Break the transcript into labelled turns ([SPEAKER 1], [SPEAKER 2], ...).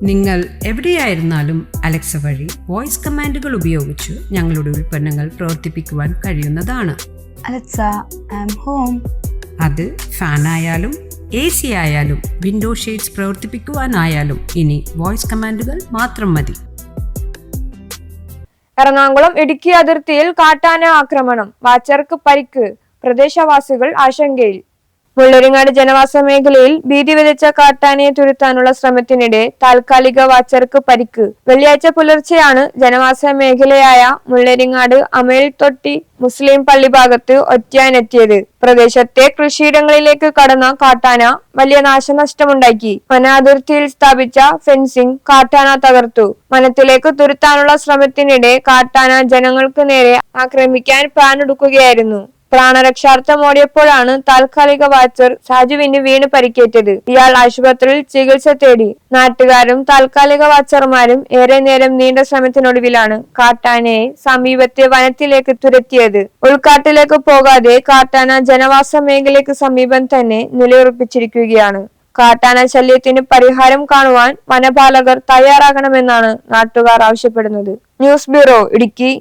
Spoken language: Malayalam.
[SPEAKER 1] നിങ്ങൾ എവിടെയായിരുന്നാലും അലക്സ വഴി വോയിസ് കമാൻഡുകൾ ഉപയോഗിച്ച് ഞങ്ങളുടെ ഉൽപ്പന്നങ്ങൾ പ്രവർത്തിപ്പിക്കുവാൻ കഴിയുന്നതാണ്.
[SPEAKER 2] Alexa, I'm home.
[SPEAKER 1] അത് ഫാനായാലും AC ആയാലും വിൻഡോ ഷെയ്ഡ്സ് പ്രവർത്തിപ്പിക്കുവാനായാലും ഇനി വോയിസ് കമാൻഡുകൾ മാത്രം മതി.
[SPEAKER 3] എറണാകുളം ഇടുക്കി അതിർത്തിയിൽ കാട്ടാന ആക്രമണം, വാച്ചർക്ക് പരിക്ക്, പ്രദേശവാസികൾ ആശങ്കയിൽ. മുള്ളരിങ്ങാട് ജനവാസ മേഖലയിൽ ഭീതി വിതച്ച കാട്ടാനയെ തുരത്താനുള്ള ശ്രമത്തിനിടെ താൽക്കാലിക വാച്ചർക്ക് പരിക്ക്. വെള്ളിയാഴ്ച പുലർച്ചെയാണ് ജനവാസ മേഖലയായ മുള്ളരിങ്ങാട് അമേൽ തൊട്ടി മുസ്ലിം പള്ളി ഭാഗത്ത് ഒറ്റയാനെത്തിയത്. പ്രദേശത്തെ കൃഷിയിടങ്ങളിലേക്ക് കടന്ന കാട്ടാന വലിയ നാശനഷ്ടമുണ്ടാക്കി. വനാതിർത്തിയിൽ സ്ഥാപിച്ച ഫെൻസിംഗ് കാട്ടാന തകർത്തു. വനത്തിലേക്ക് തുരത്താനുള്ള ശ്രമത്തിനിടെ കാട്ടാന ജനങ്ങൾക്ക് നേരെ ആക്രമിക്കാൻ പ്ലാനെടുക്കുകയായിരുന്നു. പ്രാണരക്ഷാർത്ഥം ഓടിയപ്പോഴാണ് താൽക്കാലിക വാച്ചർ സാജുവിന് വീണ് പരിക്കേറ്റത്. ഇയാൾ ആശുപത്രിയിൽ ചികിത്സ തേടി. നാട്ടുകാരും താൽക്കാലിക വാച്ചർമാരും ഏറെ നേരം നീണ്ട ശ്രമത്തിനൊടുവിലാണ് കാട്ടാനയെ സമീപത്തെ വനത്തിലേക്ക് തുരത്തിയത്. ഉൾക്കാട്ടിലേക്ക് പോകാതെ കാട്ടാന ജനവാസ മേഖലയ്ക്ക് സമീപം തന്നെ നിലയുറപ്പിച്ചിരിക്കുകയാണ്. കാട്ടാന ശല്യത്തിന് പരിഹാരം കാണുവാൻ വനപാലകർ തയ്യാറാകണമെന്നാണ് നാട്ടുകാർ ആവശ്യപ്പെടുന്നത്. News bureau, Idukki.